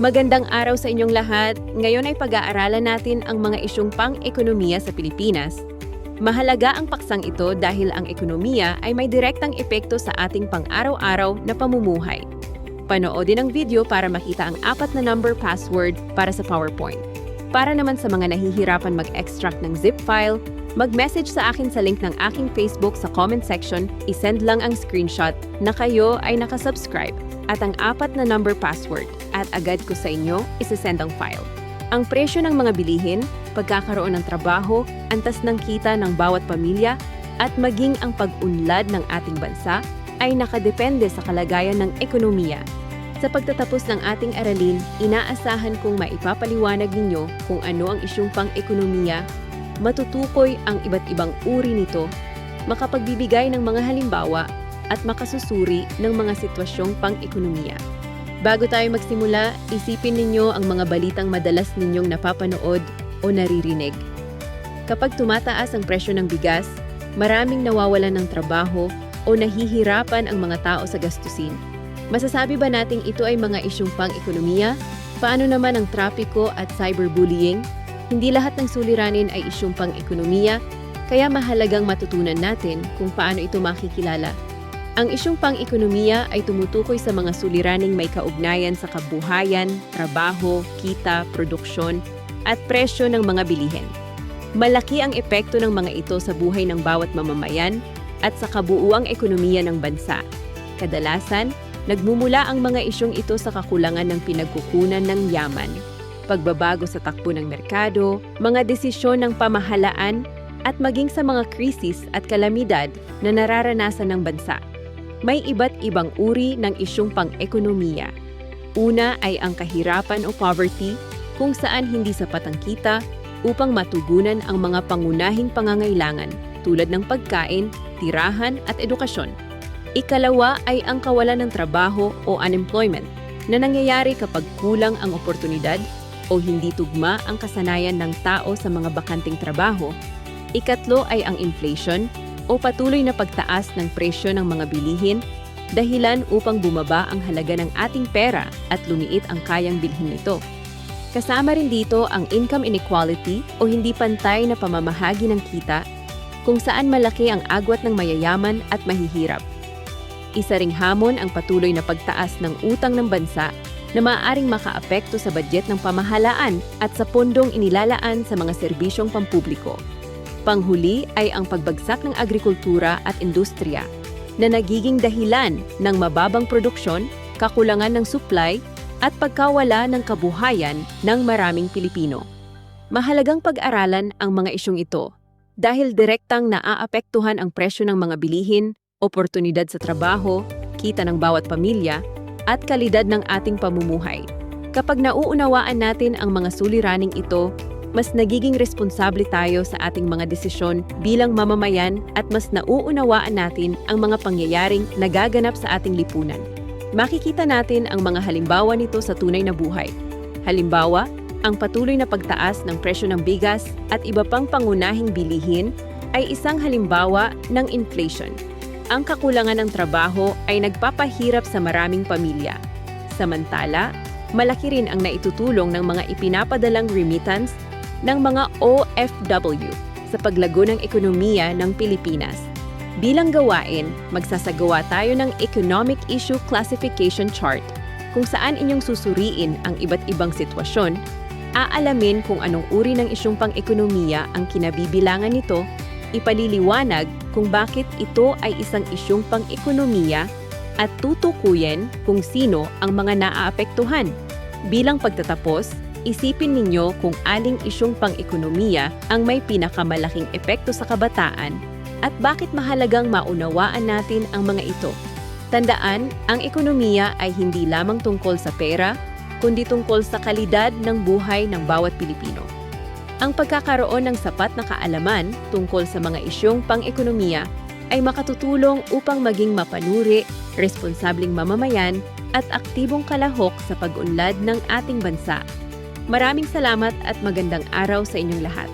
Magandang araw sa inyong lahat. Ngayon ay pag-aaralan natin ang mga isyung pang-ekonomiya sa Pilipinas. Mahalaga ang paksang ito dahil ang ekonomiya ay may direktang epekto sa ating pang-araw-araw na pamumuhay. Panoodin ang video para makita ang 4 na number password para sa PowerPoint. Para naman sa mga nahihirapan mag-extract ng zip file, mag-message sa akin sa link ng aking Facebook sa comment section, isend lang ang screenshot na kayo ay nakasubscribe at ang 4 na number password at agad ko sa inyo isesend ang file. Ang presyo ng mga bilihin, pagkakaroon ng trabaho, antas ng kita ng bawat pamilya at maging ang pag-unlad ng ating bansa ay nakadepende sa kalagayan ng ekonomiya. Sa pagtatapos ng ating aralin, inaasahan kong maipapaliwanag ninyo kung ano ang isyung pang-ekonomiya, matutukoy ang iba't ibang uri nito, makapagbibigay ng mga halimbawa, at makasusuri ng mga sitwasyong pang-ekonomiya. Bago tayo magsimula, isipin ninyo ang mga balitang madalas ninyong napapanood o naririnig. Kapag tumataas ang presyo ng bigas, maraming nawawalan ng trabaho o nahihirapan ang mga tao sa gastusin. Masasabi ba nating ito ay mga isyung pang-ekonomiya? Paano naman ang trapiko at cyberbullying? Hindi lahat ng suliranin ay isyung pang-ekonomiya, kaya mahalagang matutunan natin kung paano ito makikilala. Ang isyung pang-ekonomiya ay tumutukoy sa mga suliraning may kaugnayan sa kabuhayan, trabaho, kita, produksyon, at presyo ng mga bilihin. Malaki ang epekto ng mga ito sa buhay ng bawat mamamayan at sa kabuuang ekonomiya ng bansa. Kadalasan, nagmumula ang mga isyung ito sa kakulangan ng pinagkukunan ng yaman, pagbabago sa takbo ng merkado, mga desisyon ng pamahalaan, at maging sa mga krisis at kalamidad na nararanasan ng bansa. May iba't ibang uri ng isyung pang-ekonomiya. Una ay ang kahirapan o poverty, kung saan hindi sapat ang kita upang matugunan ang mga pangunahing pangangailangan tulad ng pagkain, tirahan at edukasyon. Ikalawa ay ang kawalan ng trabaho o unemployment na nangyayari kapag kulang ang oportunidad o hindi tugma ang kasanayan ng tao sa mga bakanting trabaho. Ikatlo ay ang inflation o patuloy na pagtaas ng presyo ng mga bilihin, dahilan upang bumaba ang halaga ng ating pera at lumiit ang kayang bilhin nito. Kasama rin dito ang income inequality o hindi pantay na pamamahagi ng kita, kung saan malaki ang agwat ng mayayaman at mahihirap. Isa ring hamon ang patuloy na pagtaas ng utang ng bansa na maaaring makaapekto sa budget ng pamahalaan at sa pondong inilalaan sa mga serbisyong pampubliko. Panghuli ay ang pagbagsak ng agrikultura at industriya na nagiging dahilan ng mababang produksyon, kakulangan ng supply at pagkawala ng kabuhayan ng maraming Pilipino. Mahalagang pag-aralan ang mga isyong ito dahil direktang naaapektuhan ang presyo ng mga bilihin, oportunidad sa trabaho, kita ng bawat pamilya, at kalidad ng ating pamumuhay. Kapag nauunawaan natin ang mga suliraning ito, mas nagiging responsable tayo sa ating mga desisyon bilang mamamayan at mas nauunawaan natin ang mga pangyayaring nagaganap sa ating lipunan. Makikita natin ang mga halimbawa nito sa tunay na buhay. Halimbawa, ang patuloy na pagtaas ng presyo ng bigas at iba pang pangunahing bilihin ay isang halimbawa ng inflation. Ang kakulangan ng trabaho ay nagpapahirap sa maraming pamilya. Samantala, malaki rin ang naitutulong ng mga ipinapadalang remittance ng mga OFW sa paglago ng ekonomiya ng Pilipinas. Bilang gawain, magsasagawa tayo ng Economic Issue Classification Chart kung saan inyong susuriin ang iba't ibang sitwasyon, aalamin kung anong uri ng isyung pang-ekonomiya ang kinabibilangan nito, ipaliliwanag kung bakit ito ay isang isyung pang-ekonomiya at tutukuyin kung sino ang mga naaapektuhan. Bilang pagtatapos, isipin ninyo kung aling isyung pang-ekonomiya ang may pinakamalaking epekto sa kabataan at bakit mahalagang maunawaan natin ang mga ito. Tandaan, ang ekonomiya ay hindi lamang tungkol sa pera, kundi tungkol sa kalidad ng buhay ng bawat Pilipino. Ang pagkakaroon ng sapat na kaalaman tungkol sa mga isyong pang-ekonomiya ay makatutulong upang maging mapanuri, responsabling mamamayan at aktibong kalahok sa pag-unlad ng ating bansa. Maraming salamat at magandang araw sa inyong lahat.